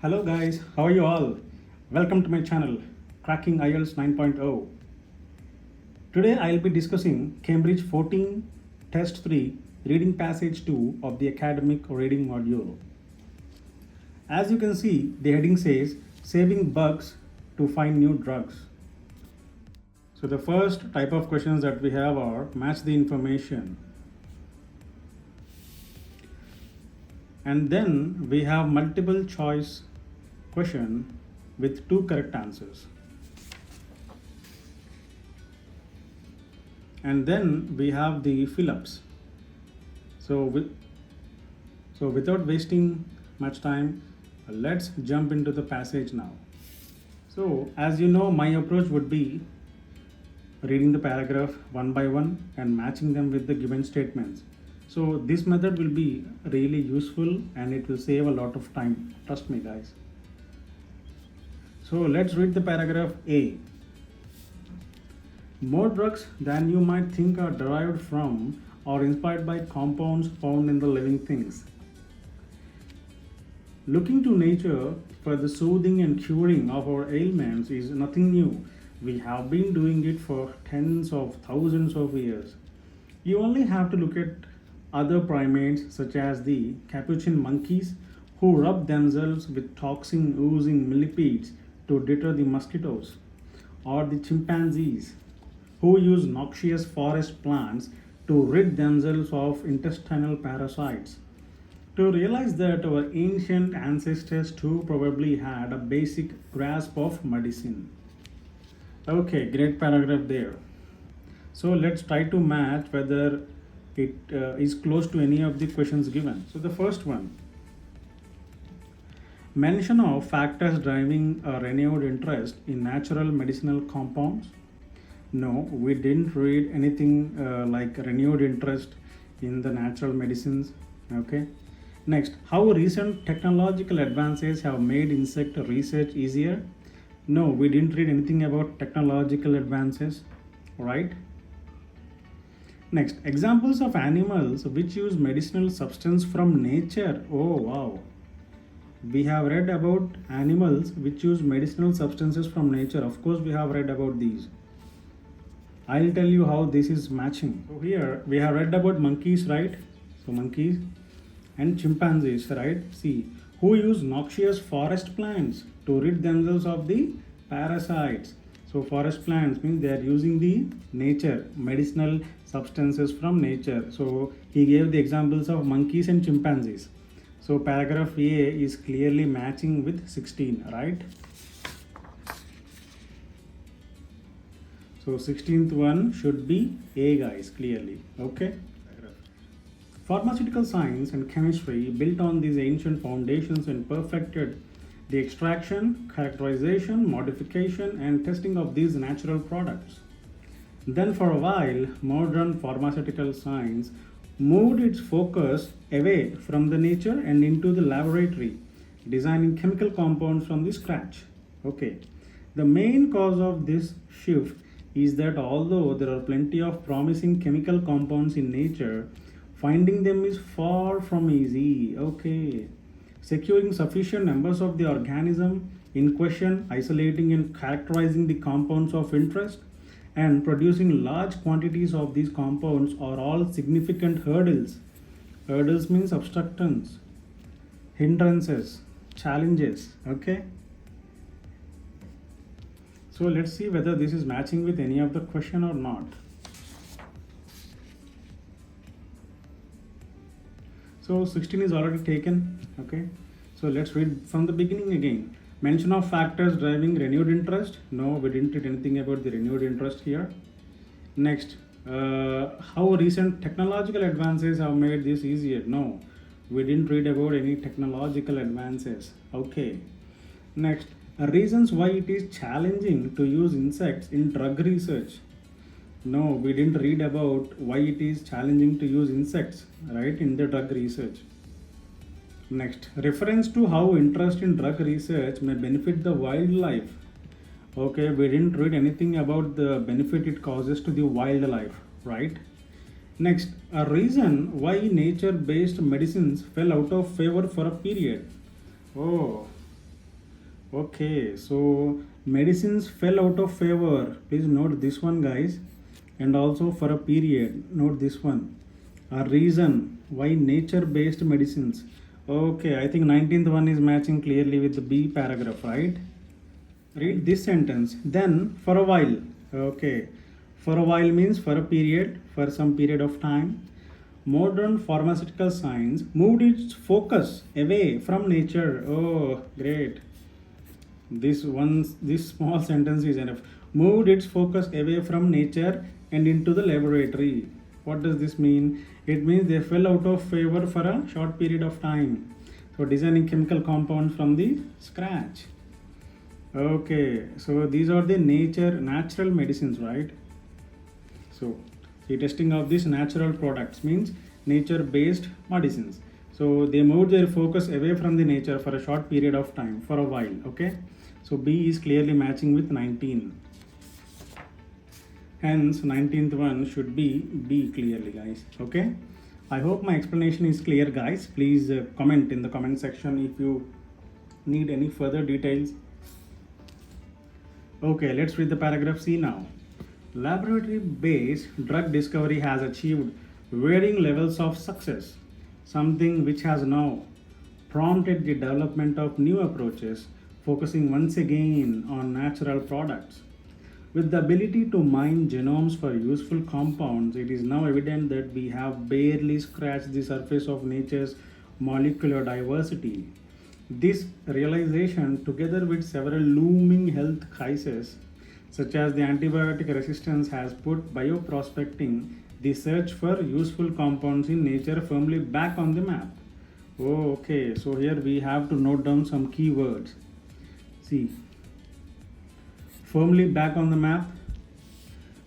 Hello guys, how are you all? Welcome to my channel, Cracking IELTS 9.0. Today I'll be discussing Cambridge 14 Test 3 Reading Passage 2 of the Academic Reading module. As you can see, the heading says Saving Bugs to Find New Drugs. So the first type of questions that we have are match the information. And then we have multiple choice question with two correct answers. And then we have the fill-ups. So without wasting much time, let's jump into the passage now. So as you know, my approach would be reading the paragraph one by one and matching them with the given statements. So this method will be really useful and it will save a lot of time. Trust me guys. So let's read the paragraph A. More drugs than you might think are derived from or inspired by compounds found in the living things. Looking to nature for the soothing and curing of our ailments is nothing new. We have been doing it for tens of thousands of years. You only have to look at other primates such as the capuchin monkeys who rub themselves with toxin oozing millipedes to deter the mosquitoes, or the chimpanzees who use noxious forest plants to rid themselves of intestinal parasites. To realize that our ancient ancestors too probably had a basic grasp of medicine. Okay, great paragraph there. So let's try to match whether it is close to any of the questions given. So the first one, mention of factors driving a renewed interest in natural medicinal compounds. No, we didn't read anything like renewed interest in the natural medicines. Okay. Next, how recent technological advances have made insect research easier. No, we didn't read anything about technological advances, right? Next, examples of animals which use medicinal substance from nature. Oh wow. We have read about animals which use medicinal substances from nature. Of course, we have read about these. I'll tell you how this is matching. So here we have read about monkeys, right? So monkeys and chimpanzees, right? See, who use noxious forest plants to rid themselves of the parasites. So forest plants means they are using the nature, medicinal substances from nature. So he gave the examples of monkeys and chimpanzees. So paragraph A is clearly matching with 16, right? So 16th one should be A guys, clearly, okay? Pharmaceutical science and chemistry built on these ancient foundations and perfected the extraction, characterization, modification and testing of these natural products. Then for a while, modern pharmaceutical science moved its focus away from the nature and into the laboratory, designing chemical compounds from the scratch. Okay. The main cause of this shift is that although there are plenty of promising chemical compounds in nature, finding them is far from easy. Okay. Securing sufficient numbers of the organism in question, isolating and characterizing the compounds of interest, and producing large quantities of these compounds are all significant hurdles. Hurdles means obstructions, hindrances, challenges. Okay. So let's see whether this is matching with any of the question or not. So 16 is already taken. Okay. So let's read from the beginning again. Mention of factors driving renewed interest. No, we didn't read anything about the renewed interest here. Next, how recent technological advances have made this easier. No, we didn't read about any technological advances. Okay. Next, reasons why it is challenging to use insects in drug research. No, we didn't read about why it is challenging to use insects, right, in the drug research. Next, reference to how interest in drug research may benefit the wildlife. Okay, we didn't read anything about the benefit it causes to the wildlife, right? Next, a reason why nature-based medicines fell out of favor for a period. Oh, Okay, so medicines fell out of favor. Please note this one, guys, and also for a period. Note this one. A reason why nature-based medicines. Okay, I think 19th one is matching clearly with the B paragraph, right? Read this sentence. Then, for a while. Okay, for a while means for a period, for some period of time. Modern pharmaceutical science moved its focus away from nature. Oh, great. This small sentence is enough. Moved its focus away from nature and into the laboratory. What does this mean? It means they fell out of favor for a short period of time. So designing chemical compounds from the scratch. Okay, so these are the natural medicines, right? So the testing of these natural products means nature-based medicines. So they moved their focus away from the nature for a short period of time, for a while. Okay, so B is clearly matching with 19. Hence 19th one should be B clearly, guys. Okay, I hope my explanation is clear, guys. Please comment in the comment section if you need any further details. Okay, let's read the paragraph C now. Laboratory based drug discovery has achieved varying levels of success, something which has now prompted the development of new approaches focusing once again on natural products. With the ability to mine genomes for useful compounds, it is now evident that we have barely scratched the surface of nature's molecular diversity. This realization, together with several looming health crises, such as the antibiotic resistance, has put bioprospecting, the search for useful compounds in nature, firmly back on the map. Oh, okay, so here we have to note down some keywords. See, firmly back on the map,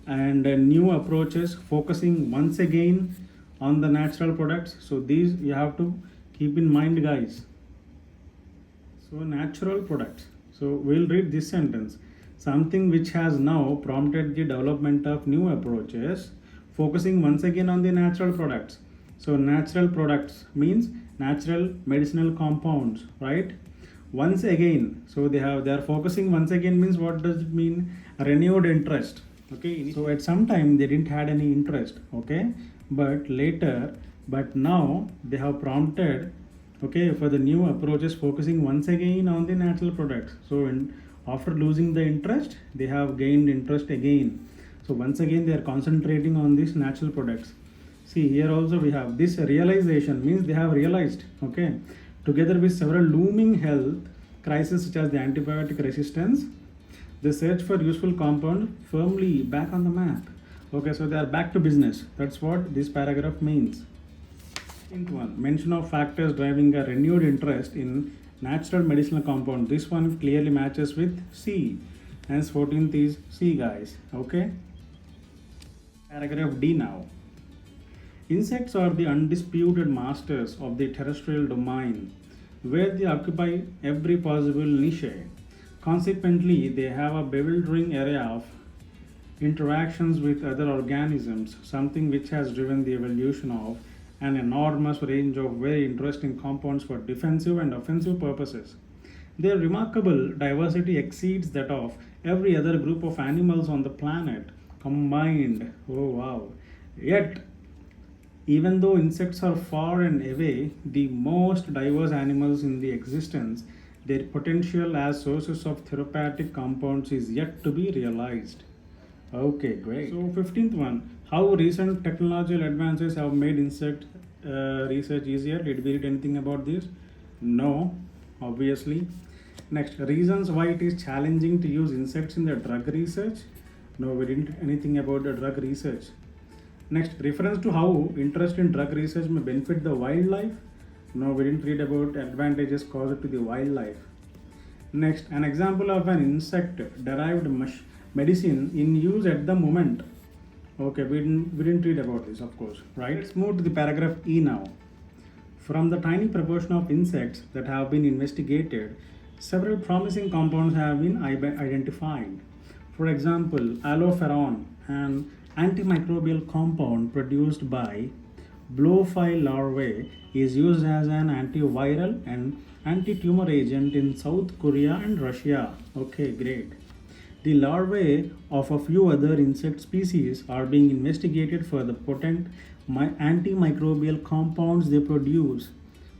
and new approaches focusing once again on the natural products. So these you have to keep in mind, guys. So natural products. So we'll read this sentence. Something which has now prompted the development of new approaches focusing once again on the natural products. So natural products means natural medicinal compounds, right? Once again, so they are focusing once again means what does it mean? A renewed interest. Okay, so at some time they didn't had any interest, okay, but now they have prompted, okay, for the new approaches focusing once again on the natural products. So after losing the interest, they have gained interest again. So once again they are concentrating on these natural products. See, here also we have this realization means they have realized, okay, together with several looming health crises such as the antibiotic resistance, the search for useful compound firmly back on the map. Okay, so they are back to business. That's what this paragraph means. One, mention of factors driving a renewed interest in natural medicinal compound. This one clearly matches with C. Hence 14th is C, guys. Okay. Paragraph D now. Insects are the undisputed masters of the terrestrial domain, where they occupy every possible niche. Consequently, they have a bewildering area of interactions with other organisms, something which has driven the evolution of an enormous range of very interesting compounds for defensive and offensive purposes. Their remarkable diversity exceeds that of every other group of animals on the planet combined. Oh wow. Yet, even though insects are far and away the most diverse animals in the existence, their potential as sources of therapeutic compounds is yet to be realized. Okay, great. So 15th one, how recent technological advances have made insect research easier. Did we read anything about this? No, obviously. Next, reasons why it is challenging to use insects in the drug research. No, we didn't anything about the drug research. Next, reference to how interest in drug research may benefit the wildlife. No, we didn't read about advantages caused to the wildlife. Next, an example of an insect derived medicine in use at the moment. Okay, we didn't read about this, of course, right? Let's move to the paragraph E now. From the tiny proportion of insects that have been investigated, several promising compounds have been identified. For example, alloferon, an antimicrobial compound produced by blowfly larvae is used as an antiviral and anti-tumor agent in South Korea and Russia. Okay, great. The larvae of a few other insect species are being investigated for the potent antimicrobial compounds they produce.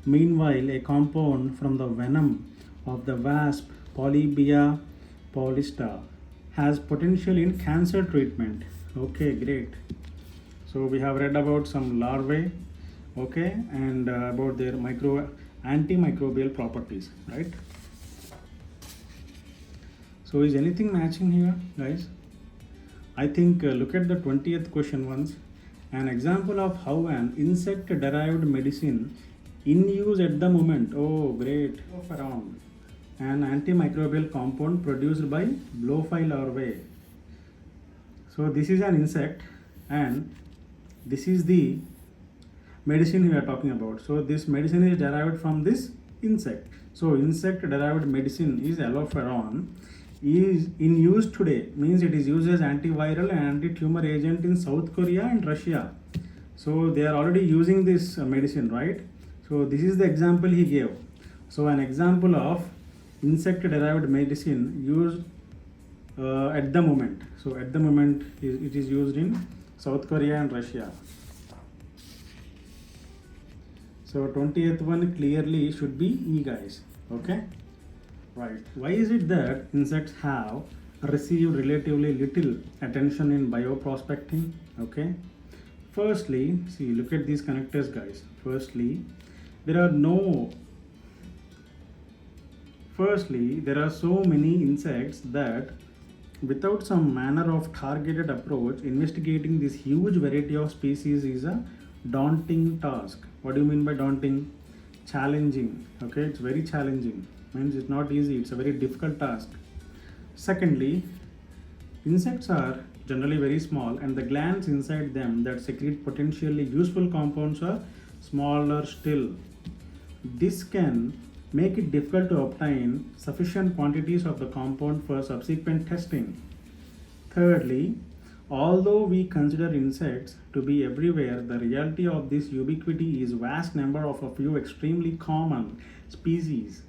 Meanwhile, a compound from the venom of the wasp Polybia paulista has potential in cancer treatment. Okay, great. So we have read about some larvae, okay, and about their antimicrobial properties, right? So is anything matching here, guys? I think look at the 20th question once. An example of how an insect derived medicine in use at the moment. Oh, great. Of around an antimicrobial compound produced by blowfly larvae. So this is an insect and this is the medicine we are talking about. So this medicine is derived from this insect. So insect derived medicine is alloferon is in use today, means it is used as antiviral and anti-tumor agent in South Korea and Russia. So they are already using this medicine, right? So this is the example he gave. So an example of insect derived medicine used at the moment. So at the moment it is used in South Korea and Russia. So 20th one clearly should be E, guys. Okay, right. Why is it that insects have received relatively little attention in bioprospecting? Okay, firstly, see, look at these connectors, guys. Firstly, there are so many insects that without some manner of targeted approach, investigating this huge variety of species is a daunting task. What do you mean by daunting? Challenging. Okay, it's very challenging. Means it's not easy, it's a very difficult task. Secondly, insects are generally very small and the glands inside them that secrete potentially useful compounds are smaller still. This can make it difficult to obtain sufficient quantities of the compound for subsequent testing. Thirdly, although we consider insects to be everywhere, the reality of this ubiquity is vast number of a few extremely common species.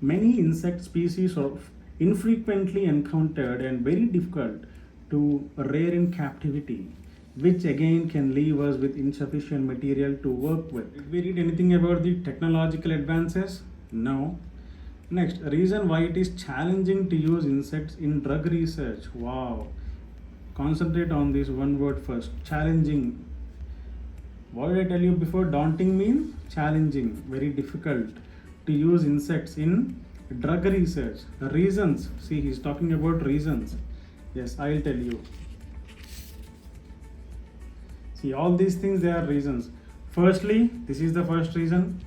Many insect species are infrequently encountered and very difficult to rear in captivity, which again can leave us with insufficient material to work with. Did we read anything about the technological advances? No. Next, reason why it is challenging to use insects in drug research. Wow. Concentrate on this one word first. Challenging. What did I tell you before? Daunting means challenging, very difficult to use insects in drug research. Reasons. See, he's talking about reasons. Yes, I'll tell you. See, all these things, they are reasons. Firstly, this is the first reason.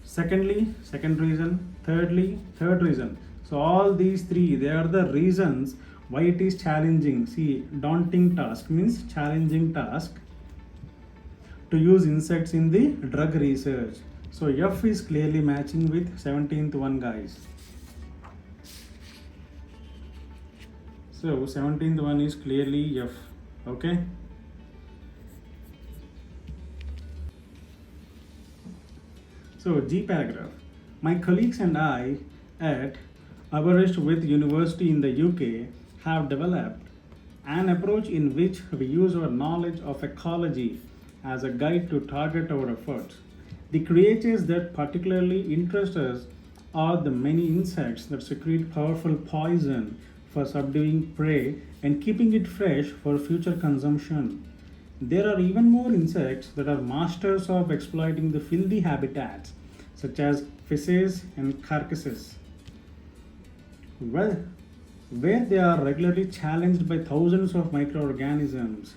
Secondly, second reason. Thirdly, third reason. So all these three, they are the reasons why it is challenging. See, daunting task means challenging task to use insects in the drug research. So F is clearly matching with 17th one, guys. So 17th one is clearly F. Okay. So G paragraph. My colleagues and I at Aberystwyth University in the UK have developed an approach in which we use our knowledge of ecology as a guide to target our efforts. The creatures that particularly interest us are the many insects that secrete powerful poison for subduing prey and keeping it fresh for future consumption. There are even more insects that are masters of exploiting the filthy habitats, such as fishes and carcasses, where they are regularly challenged by thousands of microorganisms.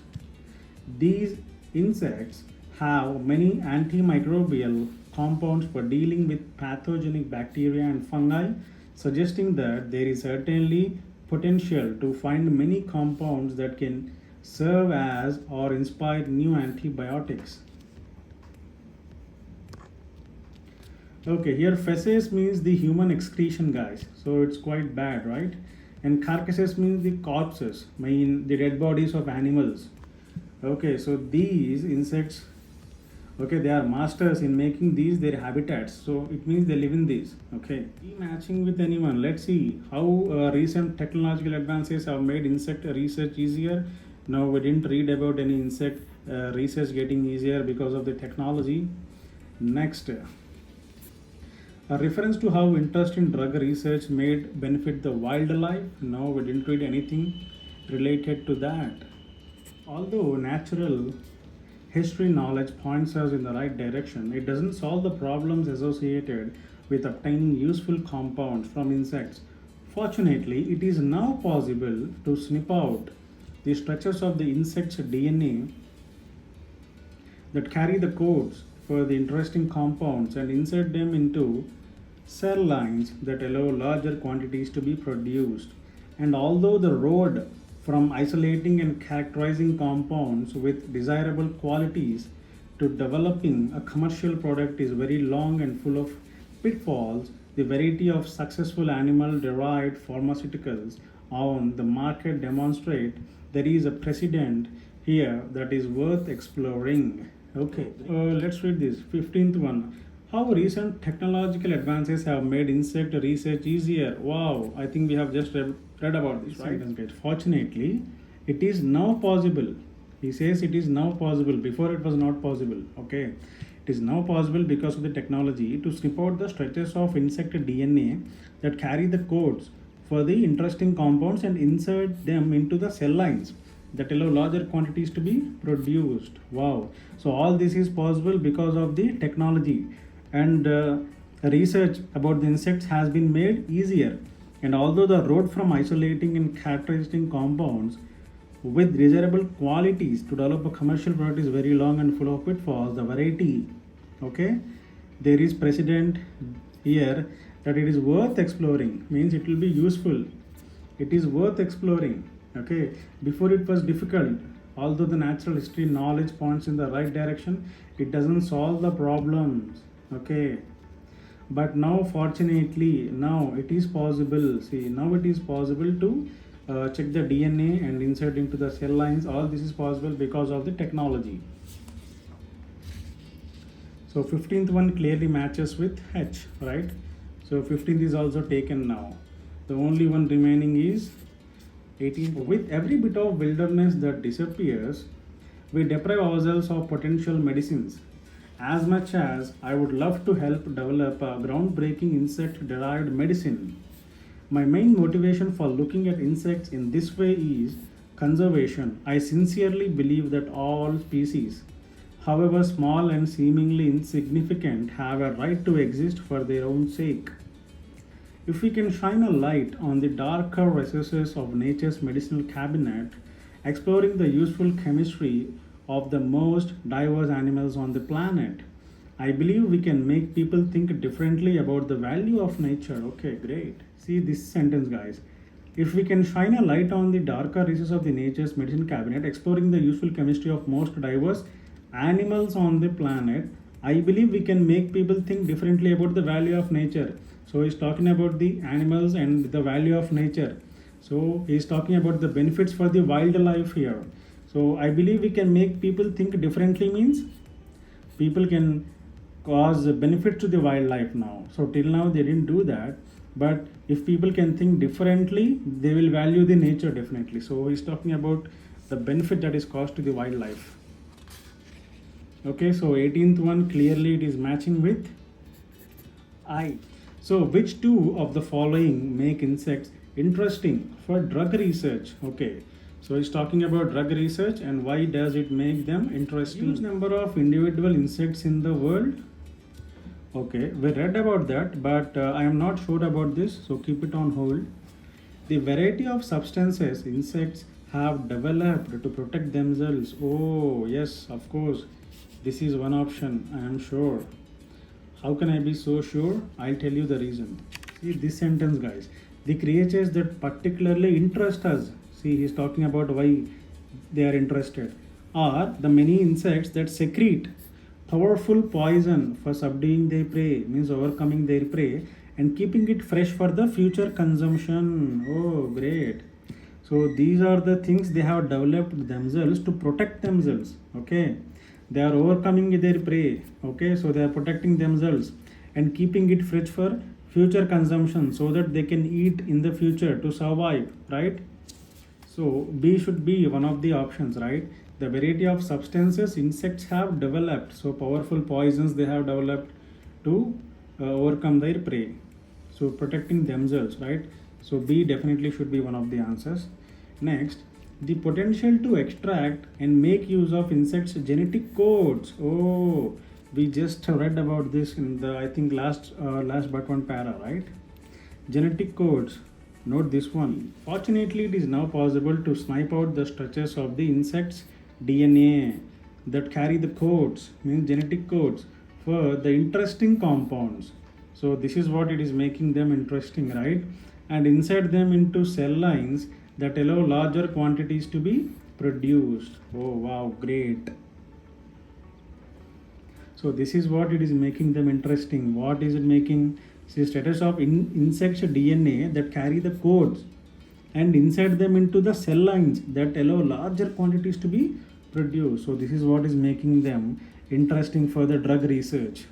These insects have many antimicrobial compounds for dealing with pathogenic bacteria and fungi, suggesting that there is certainly potential to find many compounds that can serve as or inspire new antibiotics. Okay, here feces means the human excretion, guys. So it's quite bad, right? And carcasses means the corpses, mean the dead bodies of animals. Okay, so these insects, okay, they are masters in making these their habitats, so it means they live in these. Okay, be matching with anyone. Let's see how recent technological advances have made insect research easier. Now, we didn't read about any insect research getting easier because of the technology. Next, a reference to how interest in drug research made benefit the wildlife. No, we didn't read anything related to that. Although natural history knowledge points us in the right direction, it doesn't solve the problems associated with obtaining useful compounds from insects. Fortunately, it is now possible to snip out the structures of the insect's DNA that carry the codes for the interesting compounds and insert them into cell lines that allow larger quantities to be produced. And although the road from isolating and characterizing compounds with desirable qualities to developing a commercial product is very long and full of pitfalls, the variety of successful animal derived pharmaceuticals on the market demonstrate there is a precedent here that is worth exploring. Okay, let's read this 15th one. How recent technological advances have made insect research easier. Wow, I think we have just read about this, right? Fortunately, it is now possible. He says it is now possible. Before it was not possible. Okay, it is now possible because of the technology to snip out the structures of insect DNA that carry the codes for the interesting compounds and insert them into the cell lines that allow larger quantities to be produced. Wow, so all this is possible because of the technology, and research about the insects has been made easier. And although the road from isolating and characterizing compounds with desirable qualities to develop a commercial product is very long and full of pitfalls, the variety, okay, there is precedent here that it is worth exploring, means it will be useful, it is worth exploring. Okay, before it was difficult. Although the natural history knowledge points in the right direction, it doesn't solve the problems. Okay, but now fortunately now it is possible. See, now it is possible to check the DNA and insert into the cell lines. All this is possible because of the technology. So 15th one clearly matches with H, right? So 15th is also taken now. The only one remaining is 18th. With every bit of wilderness that disappears, we deprive ourselves of potential medicines. As much as I would love to help develop a groundbreaking insect derived medicine, my main motivation for looking at insects in this way is conservation. I sincerely believe that all species, however small and seemingly insignificant, have a right to exist for their own sake. If we can shine a light on the darker recesses of nature's medicinal cabinet, exploring the useful chemistry of the most diverse animals on the planet, I believe we can make people think differently about the value of nature. Okay, great. See this sentence, guys. If we can shine a light on the darker recesses of the nature's medicine cabinet, exploring the useful chemistry of most diverse animals on the planet, I believe we can make people think differently about the value of nature. So he's talking about the animals and the value of nature. So he's talking about the benefits for the wildlife here. So I believe we can make people think differently means people can cause benefit to the wildlife now. So till now they didn't do that. But if people can think differently, they will value the nature definitely. So he's talking about the benefit that is caused to the wildlife. Okay, so 18th one clearly it is matching with I. So which two of the following make insects interesting for drug research? Okay, so he's talking about drug research and why does it make them interesting? Huge number of individual insects in the world. Okay, we read about that, but I am not sure about this, so keep it on hold. The variety of substances insects have developed to protect themselves. Oh, yes, of course. This is one option, I am sure. How can I be so sure? I'll tell you the reason. See this sentence, guys. The creatures that particularly interest us. See, he's talking about why they are interested. Are the many insects that secrete powerful poison for subduing their prey, means overcoming their prey and keeping it fresh for the future consumption. Oh, great. So these are the things they have developed themselves to protect themselves. Okay, they are overcoming their prey. Okay, so they are protecting themselves and keeping it fresh for future consumption so that they can eat in the future to survive, right? So B should be one of the options, right? The variety of substances insects have developed, so powerful poisons they have developed to overcome their prey. So protecting themselves, right? So B definitely should be one of the answers. Next, the potential to extract and make use of insects' genetic codes. Oh, we just read about this in the I think last but one para, right? Genetic codes. Note this one. Fortunately, it is now possible to snipe out the structures of the insect's DNA that carry the codes, means genetic codes, for the interesting compounds. So this is what it is making them interesting, right? And insert them into cell lines that allow larger quantities to be produced. Oh wow, great. So this is what it is making them interesting. What is it making? See, status of insects DNA that carry the codes and insert them into the cell lines that allow larger quantities to be produced. So this is what is making them interesting for the drug research.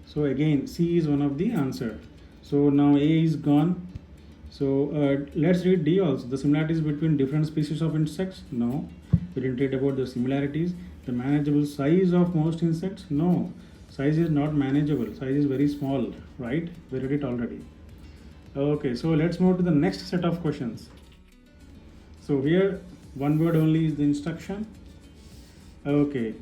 So again, C is one of the answer. So now A is gone. So let's read D also. The similarities between different species of insects? No. We didn't read about the similarities. The manageable size of most insects? No. Size is not manageable. Size is very small, right? We read it already. Okay, so let's move to the next set of questions. So here, one word only is the instruction. Okay,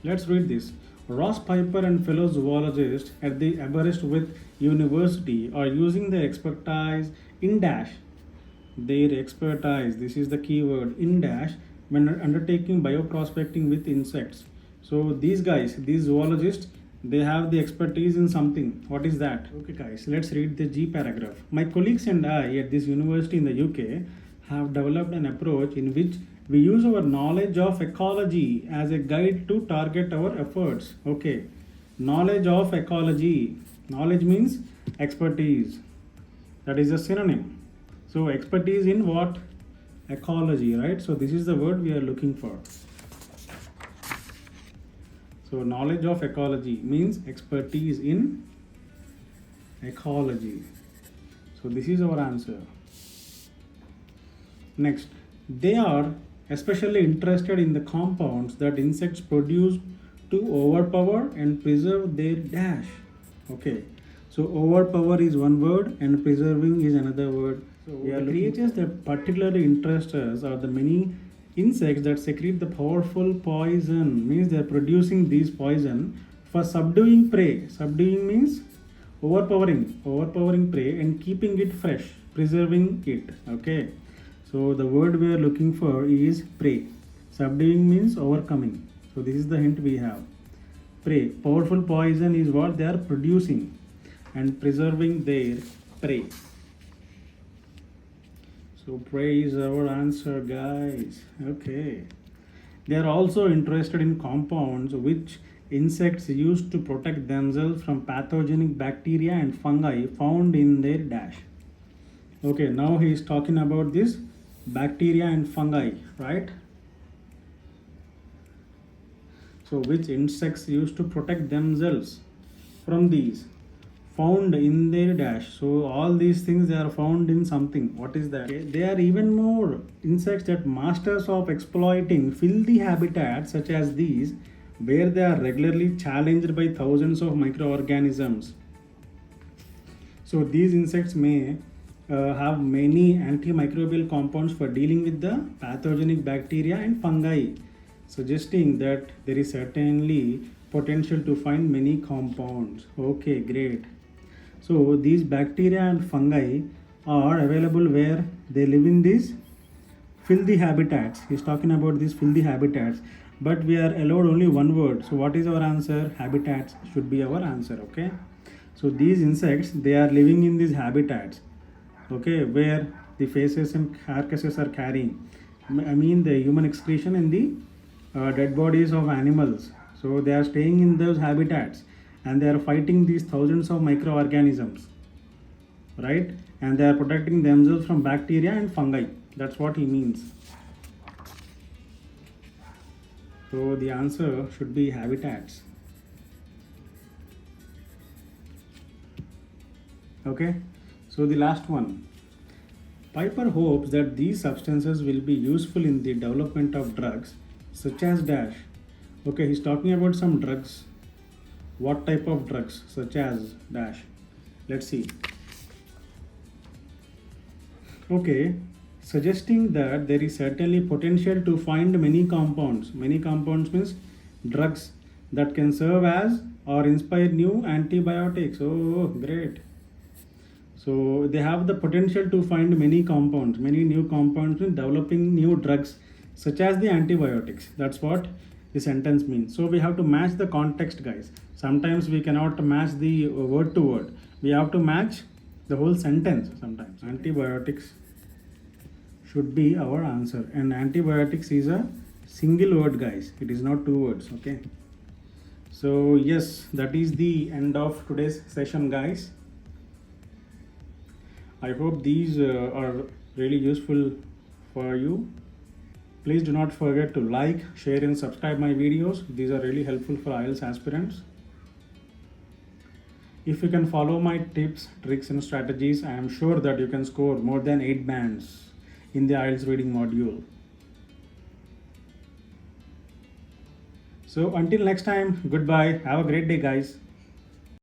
let's read this. Ross Piper and fellow zoologists at the Aberystwyth University are using their expertise in dash. Their expertise, this is the key word, in dash, when undertaking bioprospecting with insects. So these guys, these zoologists, they have the expertise in something. What is that? Okay guys, let's read the G paragraph. My colleagues and I at this university in the UK have developed an approach in which we use our knowledge of ecology as a guide to target our efforts. Okay, knowledge of ecology. Knowledge means expertise. That is a synonym. So expertise in what? Ecology, right? So this is the word we are looking for. So knowledge of ecology means expertise in ecology. So this is our answer. Next, they are especially interested in the compounds that insects produce to overpower and preserve their dash. Okay, so overpower is one word and preserving is another word. So the creatures that particularly interest us are the many insects that secrete the powerful poison, means they are producing these poison for subduing prey. Subduing means overpowering prey and keeping it fresh, preserving it. Okay, so the word we are looking for is prey. Subduing means overcoming. So this is the hint we have. Prey, powerful poison is what they are producing and preserving their prey. So prey is our answer, guys. Okay. They are also interested in compounds which insects use to protect themselves from pathogenic bacteria and fungi found in their dash. Okay, now he is talking about this bacteria and fungi, right? So which insects use to protect themselves from these found in their dash. So all these things they are found in something. What is that? Okay. They are even more insects that masters of exploiting filthy habitats such as these, where they are regularly challenged by thousands of microorganisms. So these insects may have many antimicrobial compounds for dealing with the pathogenic bacteria and fungi, suggesting that there is certainly potential to find many compounds. Okay, great. So these bacteria and fungi are available where they live in these filthy habitats. He's talking about these filthy habitats, but we are allowed only one word. So what is our answer? Habitats should be our answer. Okay, so these insects, they are living in these habitats, okay, where the faces and carcasses are carrying, I mean the human excretion and the dead bodies of animals. So they are staying in those habitats and they are fighting these thousands of microorganisms. right? And they are protecting themselves from bacteria and fungi. That's what he means. So the answer should be habitats. Okay, so the last one. Piper hopes that these substances will be useful in the development of drugs such as dash. Okay, he's talking about some drugs. What type of drugs such as dash? Let's see. Okay, suggesting that there is certainly potential to find many compounds. Many compounds means drugs that can serve as or inspire new antibiotics. Oh, great. So they have the potential to find many compounds, many new compounds in developing new drugs such as the antibiotics. That's what the sentence means. So we have to match the context, guys. Sometimes we cannot match the word to word. We have to match the whole sentence sometimes. Antibiotics should be our answer. And antibiotics is a single word, guys. It is not two words, okay? So yes, that is the end of today's session, guys. I hope these are really useful for you. Please do not forget to like, share and subscribe my videos. These are really helpful for IELTS aspirants. If you can follow my tips, tricks and strategies, I am sure that you can score more than 8 bands in the IELTS reading module. So until next time, goodbye. Have a great day, guys.